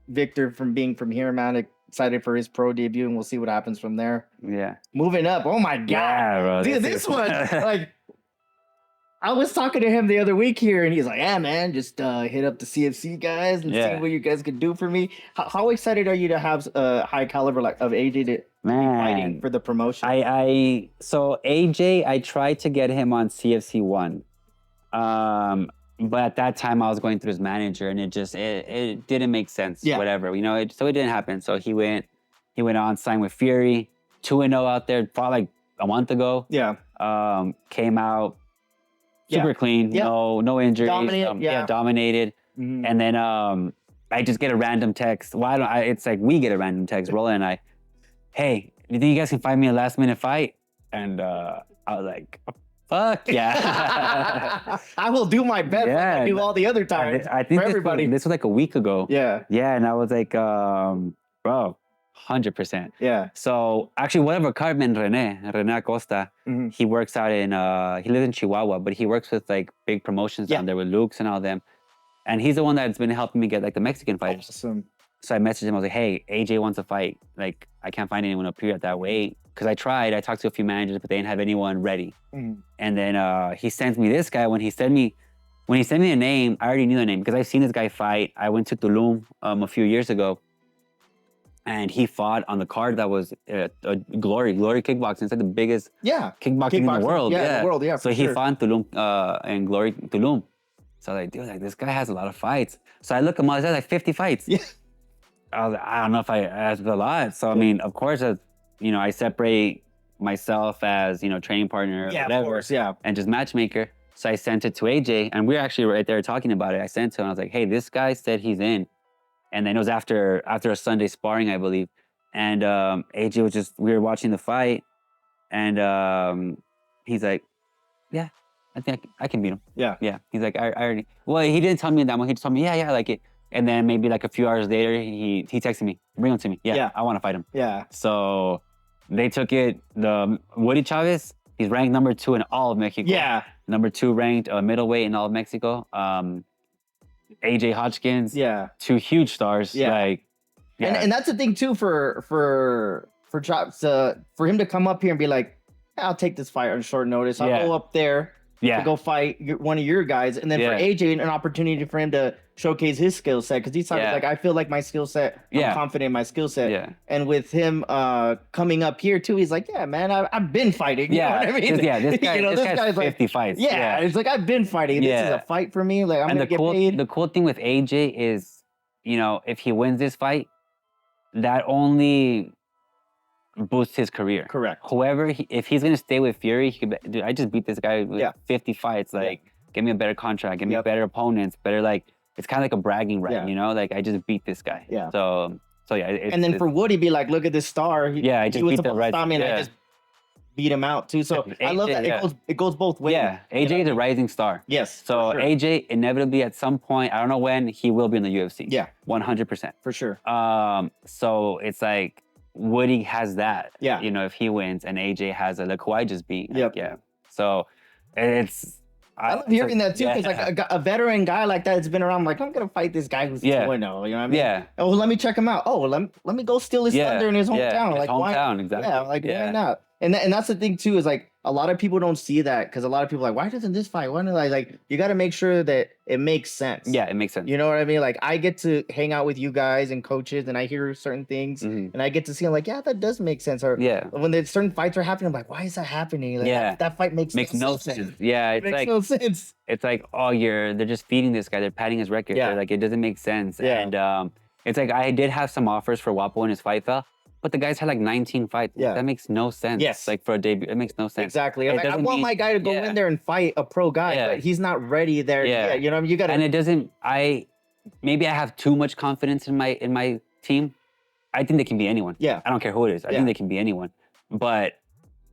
Victor from being from here, man, excited for his pro debut, and we'll see what happens from there. Yeah. Moving up. Oh my god, Yeah, bro. dude, this one, like, I was talking to him the other week here, and he's like, "Yeah, man, just hit up the CFC guys and see Yeah. what you guys can do for me." How excited are you to have high caliber like of AJ to be fighting Man, for the promotion? So AJ, I tried to get him on CFC 1. But at that time I was going through his manager, and it didn't make sense. Yeah. Whatever, you know, so it didn't happen. So he went on, signed with Fury, 2-0 out there, fought like a month ago. Yeah. Came out Yeah. super clean, Yeah. no injuries. Dominated, yeah. Dominated. Mhm. And then I just get a random text. It's like we get a random text, Roland and I, hey, you think you guys can find me a last minute fight? And I was like, fuck yeah. I will do my best like I do all the other times I think for everybody. this was like a week ago. Yeah. Yeah, and I was like, bro, 100%. Yeah. So actually, one of our carmen, Rene Acosta, Mhm. he works out in, he lives in Chihuahua, but he works with like big promotions Yeah. down there with Luke's and all them. And he's the one that's been helping me get like the Mexican fighters. Awesome. So I messaged him, I was like, hey, AJ wants to fight. Like, I can't find anyone up here at that weight. Because I talked to a few managers, but they didn't have anyone ready. Mhm. And then he sends me this guy. When he sent me a name, I already knew the name because I've seen this guy fight. I went to Tulum a few years ago, and he fought on the card that was Glory Kickboxing. It's like the biggest Yeah. kickboxing in the world. Yeah, in the world, yeah. So for he sure. fought in Tulum, in Glory Tulum. So I was like, dude, like this guy has a lot of fights. So I look him up, he has like 50 fights. Yeah. I was like, I don't know if that's a lot. So I mean, of course, you know, I separate myself as, you know, training partner, Yeah, whatever, of course, yeah. and just matchmaker. So I sent it to AJ, and we were actually right there talking about it. I sent it to him. I was like, hey, this guy said he's in. And then it was after a Sunday sparring, I believe. And AJ was we were watching the fight, and he's like, yeah, I think I can beat him. Yeah. Yeah. He's like, I already, well, he didn't tell me that one. He just told me, yeah, I like it. And then maybe like a few hours later, he texted me, bring him to me. Yeah. I want to fight him. Yeah. So they took it. The Woody Chavez, he's ranked number 2 in all of Mexico. Yeah. Number 2 ranked middleweight in all of Mexico. AJ Hodgkins. Yeah. 2 huge stars. Yeah. Like, yeah. And that's the thing too for Chops for him to come up here and be like, I'll take this fight on short notice. I'll go up there to go fight one of your guys, and then for AJ an opportunity for him to showcase his skill set, because he's talking like, I feel like my skill set, I'm confident in my skill set. Yeah. And with him coming up here too, he's like, yeah, man, I've been fighting. You know what I mean? This guy, this guy's 50 like, fights. Yeah, it's like, I've been fighting. This is a fight for me. Like, I'm gonna get paid. The cool thing with AJ is, you know, if he wins this fight, that only boosts his career. Correct. Whoever, if he's gonna stay with Fury, he could. Dude, I just beat this guy with 50 fights. Like, give me a better contract, give me better opponents, better like. It's kind of like a bragging right, you know. Like, I just beat this guy. Yeah. So yeah. And then for Woody, be like, look at this star. I just beat the right. I just beat him out too. So AJ, I love that it goes both ways. Yeah, AJ is a rising star. Yes. So AJ inevitably at some point, I don't know when, he will be in the UFC. Yeah. 100%. For sure. So it's like Woody has that. Yeah. You know, if he wins, and AJ has look who I just beat. Like, Yep. Yeah. So it's. I love hearing that too, because like a veteran guy like that has been around. I'm like, I'm gonna fight this guy who's 2-0. You know what I mean? Yeah. Oh, let me check him out. Oh, let me go steal his thunder in his hometown. His like hometown, exactly. Yeah, like why not? And that's the thing too, is like a lot of people don't see that, because a lot of people are like, why doesn't this fight? Why don't like you got to make sure that it makes sense. Yeah, it makes sense. You know what I mean? Like, I get to hang out with you guys and coaches, and I hear certain things, and I get to see, I'm like, yeah, that does make sense. Or when there's certain fights are happening, I'm like, why is that happening? Like, that fight makes no sense. Yeah, it's makes no sense. It's like, oh, they're just feeding this guy. They're padding his record. Yeah. They're like, it doesn't make sense. Yeah. And it's like, I did have some offers for Wapo in his fight fell, but the guy's had like 19 fights. Yeah. That makes no sense. Yes. Like, for a debut, it makes no sense. Exactly. Like, I want my guy to go in there and fight a pro guy, but he's not ready there. Yeah. You know, you got to. And it doesn't, maybe I have too much confidence in my team. I think they can be anyone. Yeah. I don't care who it is. I think they can be anyone. But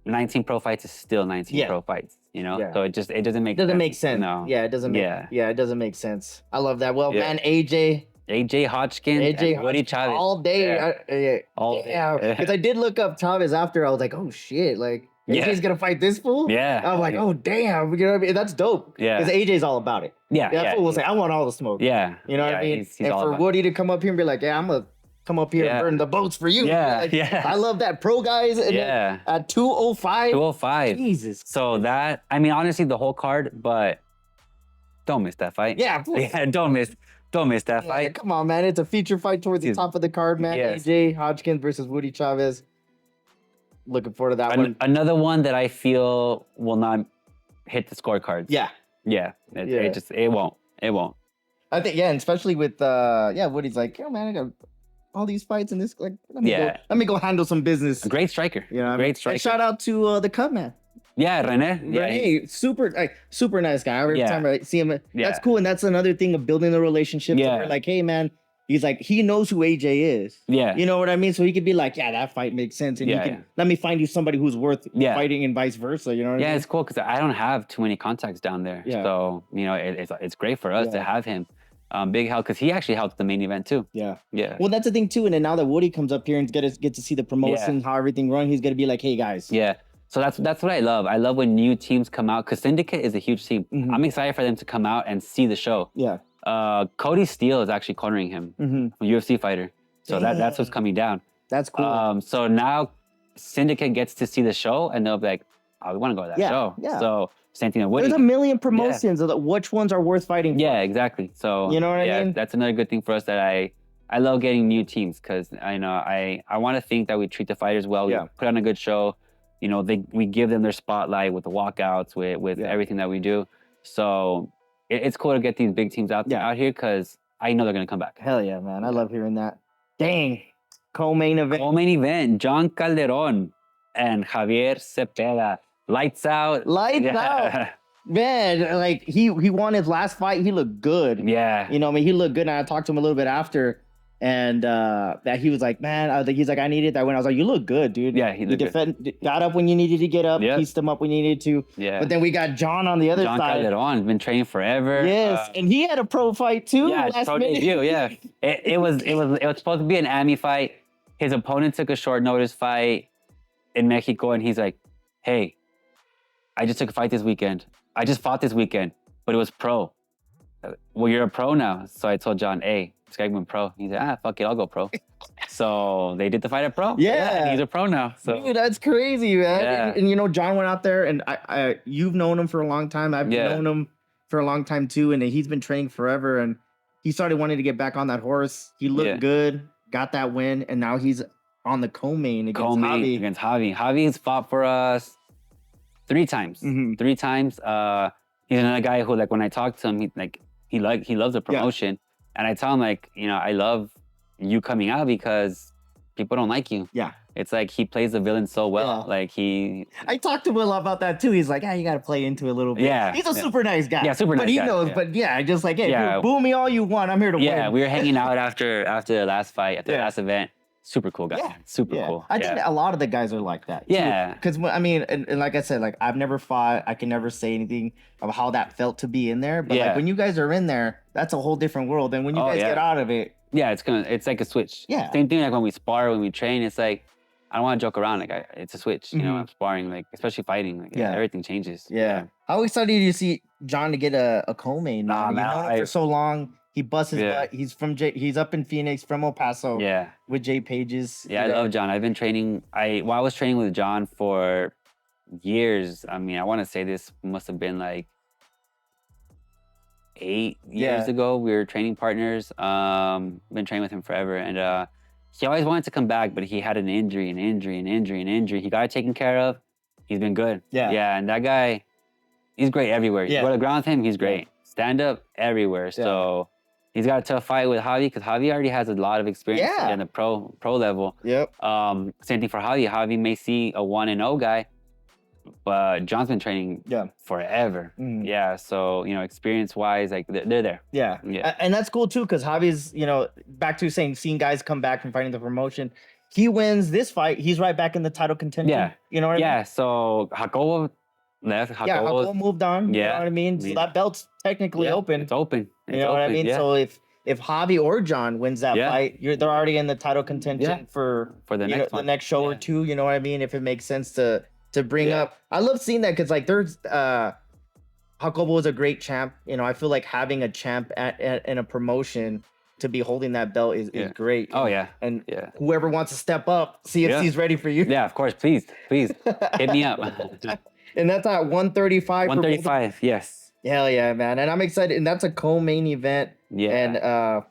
19 pro fights is still 19 pro fights, you know? Yeah. So it doesn't make sense. Make sense. No. Yeah, it doesn't make it doesn't make sense. I love that. Well, man, AJ Hodgkins, and Woody Chavez. All day. All day. Yeah, because I did look up Chavez after. I was like, oh shit, like Yeah. AJ's gonna fight this fool. Yeah. I'm like, oh damn, you know what I mean? That's dope. Yeah. Because AJ's all about it. Yeah. That fool will say, I want all the smoke. Yeah. You know what I mean? He's and all for about Woody to come up here and be like, yeah, I'm gonna come up here and burn the boats for you. Yeah. Like, yeah. I love that. Pro guys. And at 205. 205. Jesus. So that, I mean, honestly, the whole card, but don't miss that fight. Yeah. Yeah. Don't miss that fight. Come on, man. It's a feature fight towards the top of the card, man. Yes. AJ Hodgkins versus Woody Chavez. Looking forward to that one. Another one that I feel will not hit the scorecards. Yeah. Yeah. It won't. It won't. I think, and especially with Woody's like, oh man, I got all these fights in this. Like, let me go handle some business. A great striker. Yeah, great striker. And shout out to the Cub man. Yeah, Rene. Yeah, Rene, super nice guy. Every time I see him, that's cool. And that's another thing of building the relationship. Yeah. Where, like, hey man, he's like, he knows who AJ is. Yeah. You know what I mean? So he could be like, yeah, that fight makes sense. And let me find you somebody who's worth fighting and vice versa. You know what I mean? Yeah, it's cool because I don't have too many contacts down there. Yeah. So, you know, it's great for us to have him. Big help because he actually helped the main event too. Yeah. Yeah. Well, that's the thing too. And then now that Woody comes up here and get to see the promotion, how everything runs, he's gonna be like, hey guys. Yeah. So that's what I love. I love when new teams come out because Syndicate is a huge team. Mm-hmm. I'm excited for them to come out and see the show. Yeah. Cody Steele is actually cornering him, a UFC fighter. So that's what's coming down. That's cool. So now Syndicate gets to see the show and they'll be like, oh, we want to go to that show. Yeah. So same thing with Woody. There's a million promotions of which ones are worth fighting for. Yeah, exactly. So you know what I mean? That's another good thing for us that I love getting new teams because I know I want to think that we treat the fighters well. We put on a good show. You know, we give them their spotlight with the walkouts, with everything that we do. So it's cool to get these big teams out here because I know they're gonna come back. Hell yeah, man! I love hearing that. Dang, co-main event. Co-main event: John Calderon and Javier Cepeda. Lights out. Lights out. Man, like he won his last fight. He looked good. Yeah. You know, I mean, he looked good. And I talked to him a little bit after, and that he was like, man, he's like, I needed that win. I was like, you look good, dude. Yeah, he got up when you needed to get up. Pieced him up when you needed to. Yeah. But then we got John on the other side. John Calderon, been training forever. Yes, and he had a pro fight too. Yeah, pro debut. Yeah. It was supposed to be an AMI fight. His opponent took a short notice fight in Mexico, and he's like, hey, I just took a fight this weekend. I just fought this weekend, but it was pro. Well, you're a pro now. So I told John, hey, this guy went pro. He said, fuck it, I'll go pro. So they did the fight at pro. Yeah. He's a pro now. So. Dude, that's crazy, man. Yeah. And you know, John went out there, and I you've known him for a long time. I've known him for a long time too, and he's been training forever. And he started wanting to get back on that horse. He looked good, got that win, and now he's on the co-main against Javi. Javi's fought for us 3 times. 3 times. He's another guy who, like, when I talk to him, he loves the promotion. And I tell him, like, you know, I love you coming out because people don't like you. Yeah. It's like he plays the villain so well. Like I talked to Will about that too. He's like, you got to play into it a little bit. Yeah. He's a super nice guy. Yeah, super nice guy. But he knows, but I just like, hey, boo me all you want. I'm here to win. Yeah, we were hanging out after the last fight, at the last event. Super cool guy. Yeah. Super cool. I think a lot of the guys are like that. Yeah. Because, I mean, and like I said, like, I've never fought. I can never say anything of how that felt to be in there. But like when you guys are in there, that's a whole different world. And when you guys get out of it. Yeah, it's like a switch. Yeah. Same thing like when we spar, when we train, it's like, I don't want to joke around. Like, it's a switch. You know, I'm sparring, like, especially fighting. Like, everything changes. Yeah. How excited do you see John to get a co-main? Nah, man. For so long. He busts his butt. He's he's up in Phoenix from El Paso. Yeah. With Jay Pages. Yeah, I love John. I've been training. I was training with John for years. I mean, I want to say this must have been like 8 years ago. We were training partners. Been training with him forever. And he always wanted to come back, but he had an injury. He got it taken care of. He's been good. Yeah. Yeah, and that guy, he's great everywhere. You go to the ground with him, he's great. Stand up everywhere. So he's got a tough fight with Javi because Javi already has a lot of experience in the pro level. Yep. Same thing for Javi. Javi may see a 1-0 guy, but John's been training forever. Yeah. So, you know, experience wise, like they're there. Yeah. And that's cool too, because Javi's, you know, back to seeing guys come back from fighting the promotion. He wins this fight, he's right back in the title contention. Yeah. You know what I mean? Yeah. So Jacobo left. Jacobo moved on. You know what I mean? So that belt's technically open. It's open. You know what I mean? So if Javi or John wins that fight, they're already in the title contention for the next one. the next show or two. You know what I mean? If it makes sense to to bring up. I love seeing that because like there's Jacobo was a great champ. You know, I feel like having a champ in a promotion to be holding that belt is great. Oh yeah. And whoever wants to step up, CFC's ready for you. Yeah, of course. Please hit me up. And that's at 135. 135. Yes. Hell yeah, man. And I'm excited. And that's a co-main event. Yeah. And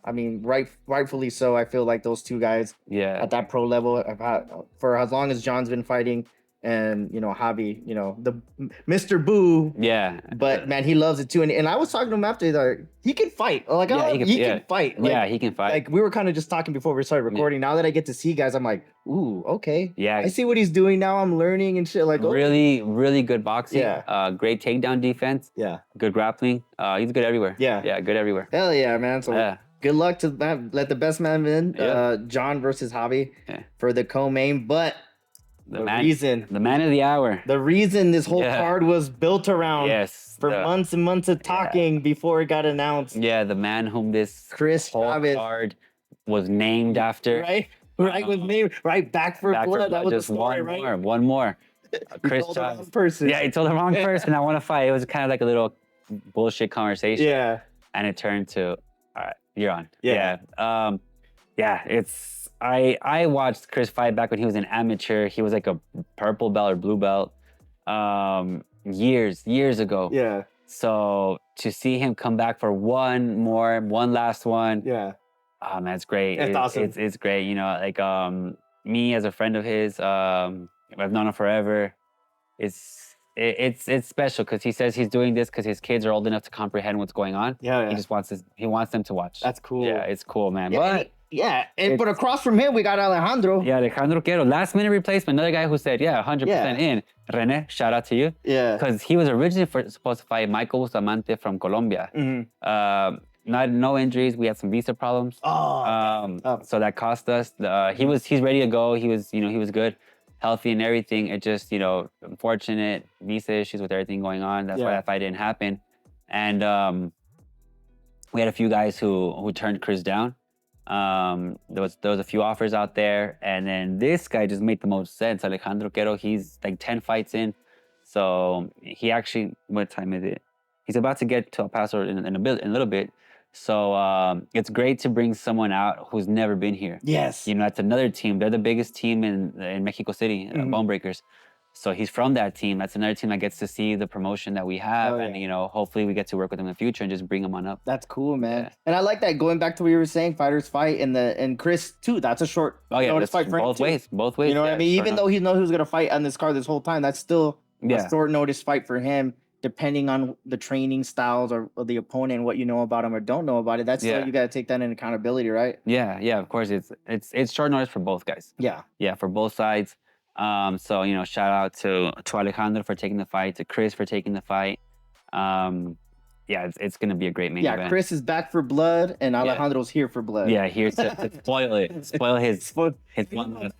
I mean, rightfully so. I feel like those two guys at that pro level have had, for as long as John's been fighting, and you know, Javi, you know, the Mr. Boo. Yeah. But man, he loves it too. And I was talking to him after, like, he can fight. Like, he can fight. Like, yeah, he can fight. Like we were kind of just talking before we started recording. Now that I get to see guys, I'm like, ooh, okay. Yeah. I see what he's doing now. I'm learning and shit. Like, really, really good boxing. Yeah. Great takedown defense. Yeah. Good grappling. He's good everywhere. Yeah. Yeah, good everywhere. Hell yeah, man. So good luck to that. Let the best man win. John versus Javi for the co-main. But the man of the hour. The reason this whole card was built around for months and months of talking before it got announced. Yeah, the man whom this whole card was named after. Right, was named Back for Blood. That was just the story, one more. Chris told the wrong person. Yeah, he told the wrong person. I want to fight. It was kind of like a little bullshit conversation. Yeah, and it turned to, all right, you're on. Yeah. It's. I watched Chris fight back when he was an amateur. He was like a purple belt or blue belt years ago. Yeah. So to see him come back for one last one. Yeah. Oh man, it's great. It's awesome. It's great. You know, like me as a friend of his, I've known him forever. It's special because he says he's doing this because his kids are old enough to comprehend what's going on. Yeah. He just wants them to watch. That's cool. Yeah, it's cool, man. Yeah, but across from him, we got Alejandro. Yeah, Alejandro Quero, last minute replacement. Another guy who said, 100% in. Rene, shout out to you. Yeah. Because he was originally supposed to fight Michael Bustamante from Colombia. Mm-hmm. No injuries. We had some visa problems. So that cost us. He's ready to go. He was good, healthy and everything. It just, unfortunate visa issues with everything going on. That's why that fight didn't happen. And we had a few guys who turned Chris down. There was a few offers out there, and then this guy just made the most sense. Alejandro Quero, he's like 10 fights in, so he actually, what time is it? He's about to get to El Paso in a little bit. So it's great to bring someone out who's never been here. Yes. That's another team. They're the biggest team in Mexico City, Bone Breakers. So he's from that team. That's another team that gets to see the promotion that we have. And, hopefully we get to work with them in the future and just bring them on up. That's cool, man. Yeah. And I like that, going back to what you were saying, fighters fight, and Chris, too. That's a short notice fight for him, both ways. You know what I mean? Even though he knows he was going to fight on this card this whole time, that's still a short notice fight for him, depending on the training styles or the opponent and what you know about him or don't know about it. That's still, you got to take that in accountability, right? Yeah, of course. It's short notice for both guys. Yeah, for both sides. So shout out to Alejandro for taking the fight, to Chris for taking the fight. It's gonna be a great main event. Yeah, Chris is back for blood, and Alejandro's here for blood. Yeah, here to spoil his one.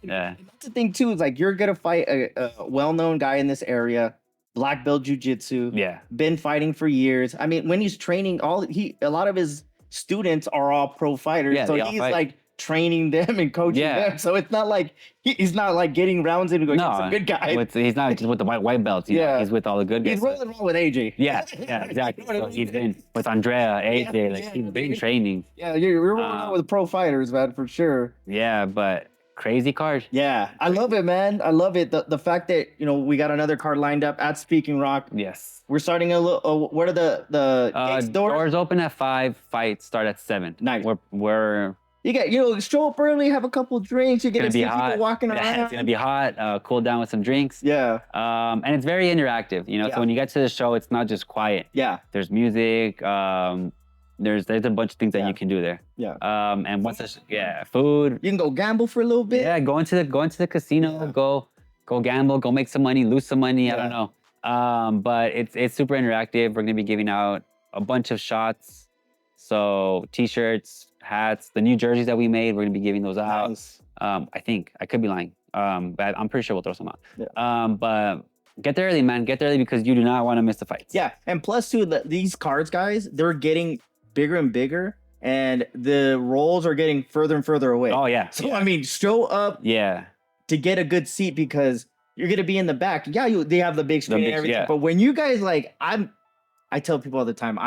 Yeah. That's the thing too, is like, you're gonna fight a well-known guy in this area, black belt jiu-jitsu. Yeah, been fighting for years. I mean, when he's training, a lot of his students are all pro fighters, so he's like training them and coaching them. So it's not like he's not like getting rounds in and going, he's a good guy. He's not just with the white belts. He's with all the good guys. He's rolling around with AJ. Yeah, exactly. So he's been with Andrea, AJ, he's been training. Yeah, you're rolling around with pro fighters, man, for sure. Yeah, but crazy card. Yeah, I love it, man. I love it. The fact that we got another card lined up at Speaking Rock. Yes, we're starting a little. What are the doors open at 5? Fights start at 7. Nice. We're you get, show up early, have a couple drinks. You get to see people walking around. It's gonna be hot. Cool down with some drinks. Yeah. And it's very interactive. So when you get to the show, it's not just quiet. Yeah. There's music. There's a bunch of things that you can do there. Yeah. And food. You can go gamble for a little bit. Yeah, go into the casino. Go gamble. Go make some money. Lose some money. I don't know. But it's super interactive. We're gonna be giving out a bunch of shots. So t-shirts, hats, the new jerseys that we made, we're gonna be giving those out. Nice. I think I could be lying, but I'm pretty sure we'll throw some out. Yeah. But get there early, man. Get there early because you do not want to miss the fights. Yeah, and plus too, these cards, guys, they're getting bigger and bigger, and the rolls are getting further and further away. Oh yeah. So I mean, show up. Yeah. To get a good seat, because you're gonna be in the back. Yeah, they have the big screen and everything. But when you guys like, I tell people all the time,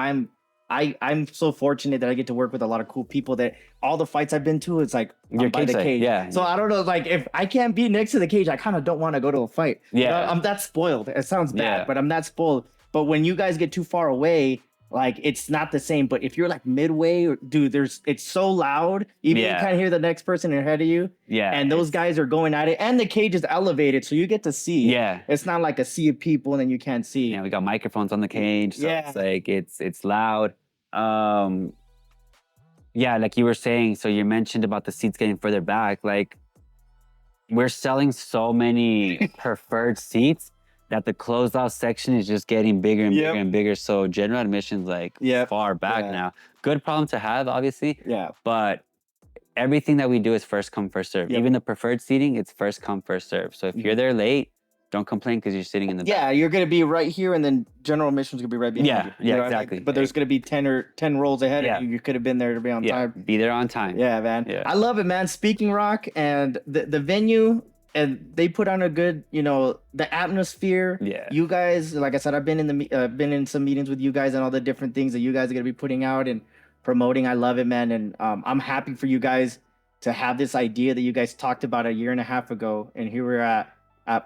I'm so fortunate that I get to work with a lot of cool people that all the fights I've been to, it's like I'm by the cage. Yeah. So I don't know, like if I can't be next to the cage, I kind of don't want to go to a fight. Yeah. You know, I'm that spoiled. It sounds bad, but I'm that spoiled. But when you guys get too far away, like it's not the same. But if you're like midway, dude, it's so loud. Even you can't hear the next person ahead of you. Yeah. And those guys are going at it, and the cage is elevated, so you get to see. Yeah. It's not like a sea of people and then you can't see. Yeah, we got microphones on the cage. So it's like it's loud. Yeah, like you were saying, so you mentioned about the seats getting further back. Like we're selling so many preferred seats that the closed off section is just getting bigger and bigger and bigger. So general admission's like far back now. Good problem to have, obviously. Yeah. But everything that we do is first come, first serve. Even the preferred seating, it's first come, first serve. So if you're there late, don't complain because you're sitting in the back. Yeah, you're gonna be right here, and then general admission's gonna be right behind you. Yeah, exactly. But there's gonna be 10 rows ahead of you. You could have been there to be on time. Be there on time. Yeah, man. Yeah. I love it, man. Speaking Rock and the venue, and they put on a good, you know, the atmosphere. Yeah. You guys, like I said, I've been in some meetings with you guys and all the different things that you guys are gonna be putting out and promoting. I love it, man, and I'm happy for you guys to have this idea that you guys talked about a year and a half ago, and here we're at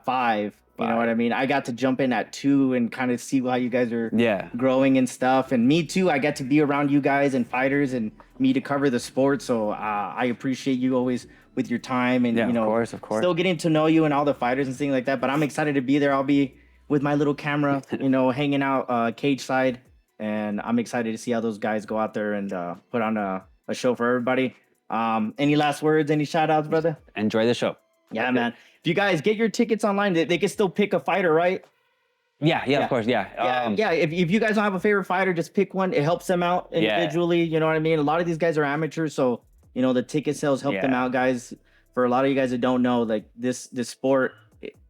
5. You know what I mean? I got to jump in at 2 and kind of see how you guys are growing and stuff. And me too, I get to be around you guys and fighters and me to cover the sport. So I appreciate you always with your time and, you know, of course. Still getting to know you and all the fighters and things like that. But I'm excited to be there. I'll be with my little camera, you know, hanging out cage side. And I'm excited to see how those guys go out there and put on a show for everybody. Any last words, any shout outs, brother? Enjoy the show. Yeah, man. If you guys get your tickets online, they can still pick a fighter, right? Yeah, of course, yeah. If you guys don't have a favorite fighter, just pick one. It helps them out individually. You know what I mean? A lot of these guys are amateurs, so you know the ticket sales help them out, guys. For a lot of you guys that don't know, like this sport,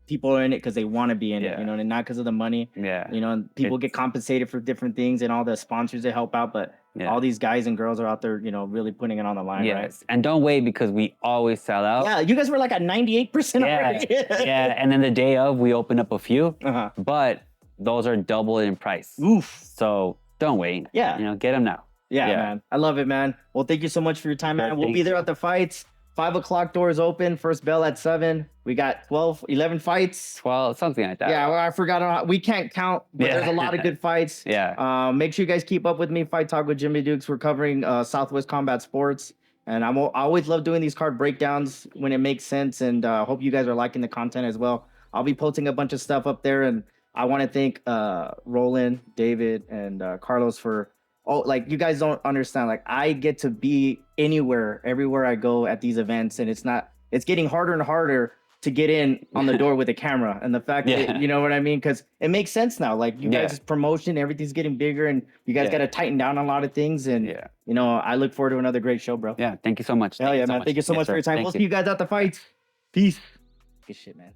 people are in it because they want to be in it, you know, and not because of the money. Yeah. You know, and people get compensated for different things and all the sponsors that help out, but all these guys and girls are out there, you know, really putting it on the line, right? And don't wait because we always sell out. Yeah, you guys were like at 98% already. Yeah, and then the day of, we open up a few, but those are double in price. Oof. So don't wait. Yeah. You know, get them now. Yeah, man. I love it, man. Well, thank you so much for your time, man. We'll be there at the fights. 5 o'clock doors open. First bell at 7. We got 11 fights. 12, something like that. Yeah, well, I forgot. We can't count, but there's a lot of good fights. Make sure you guys keep up with me. Fight Talk with Jimmy Dukes. We're covering Southwest Combat Sports. And I always love doing these card breakdowns when it makes sense. And hope you guys are liking the content as well. I'll be posting a bunch of stuff up there. And I want to thank Roland, David, and Carlos for... Oh, like you guys don't understand. Like I get to be anywhere, everywhere I go at these events, and it's getting harder and harder to get in on the door with a camera. And the fact that, you know what I mean? Because it makes sense now. Like you guys' promotion, everything's getting bigger, and you guys got to tighten down on a lot of things. And you know, I look forward to another great show, bro. Yeah, thank you so much. Hell yeah, man. Thank you so much for your time. We'll see you guys at the fights. Peace. Good shit, man.